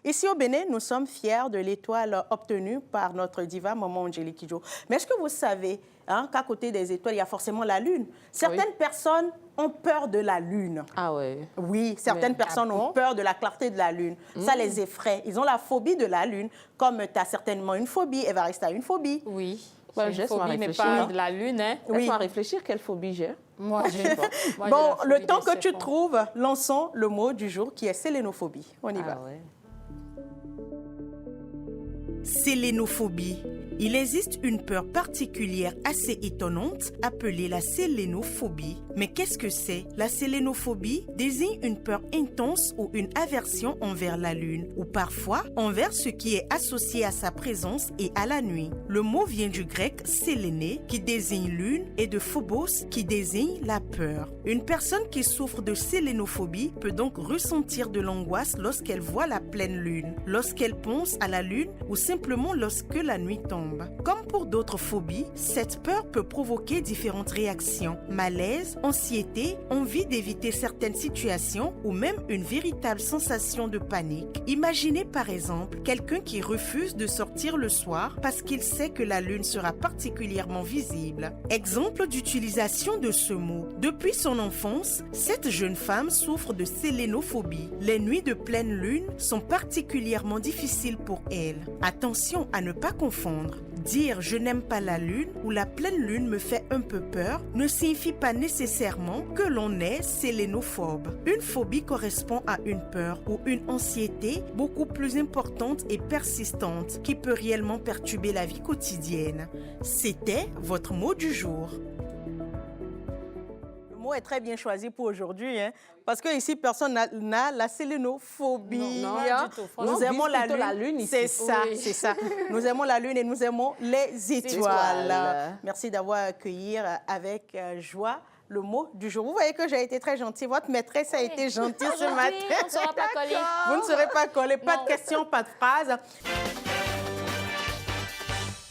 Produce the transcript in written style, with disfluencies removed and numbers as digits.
Ici au Bénin, nous sommes fiers de l'étoile obtenue par notre diva Maman Angélique Kidjo. Mais est-ce que vous savez qu'à côté des étoiles, il y a forcément la lune? Certaines personnes ont peur de la lune. Ah ouais. Oui, certaines personnes ont peur de la clarté de la lune. Ça les effraie. Ils ont la phobie de la lune, comme tu as certainement une phobie. Évariste a une phobie. Oui. Une phobie, mais pas de la lune. Hein. Laisse-moi réfléchir, quelle phobie j'ai. Moi, j'ai pas. Bon, le temps que tu trouves, lançons le mot du jour qui est sélénophobie. On y va. Ouais. Sélénophobie. Il existe une peur particulière assez étonnante appelée la sélénophobie. Mais qu'est-ce que c'est? La sélénophobie désigne une peur intense ou une aversion envers la lune, ou parfois envers ce qui est associé à sa présence et à la nuit. Le mot vient du grec séléné, qui désigne lune, et de phobos, qui désigne la peur. Une personne qui souffre de sélénophobie peut donc ressentir de l'angoisse lorsqu'elle voit la pleine lune, lorsqu'elle pense à la lune ou simplement lorsque la nuit tombe. Comme pour d'autres phobies, cette peur peut provoquer différentes réactions: malaise, anxiété, envie d'éviter certaines situations ou même une véritable sensation de panique. Imaginez par exemple quelqu'un qui refuse de sortir le soir parce qu'il sait que la lune sera particulièrement visible. Exemple d'utilisation de ce mot. Depuis son enfance, cette jeune femme souffre de sélénophobie. Les nuits de pleine lune sont particulièrement difficiles pour elle. Attention à ne pas confondre. Dire « je n'aime pas la lune » ou « la pleine lune me fait un peu peur » ne signifie pas nécessairement que l'on est sélénophobe. Une phobie correspond à une peur ou une anxiété beaucoup plus importante et persistante qui peut réellement perturber la vie quotidienne. C'était votre mot du jour. Le mot est très bien choisi pour aujourd'hui, parce que ici personne n'a la sélénophobie. Non, pas du tout. Nous aimons la lune. ici. C'est ça, c'est ça. Nous aimons la lune et nous aimons les étoiles. Merci d'avoir accueilli avec joie le mot du jour. Vous voyez que j'ai été très gentille. Votre maîtresse a été gentille ce matin. On ne sera pas collés. Vous ne serez pas collés. Pas de questions, pas de phrases.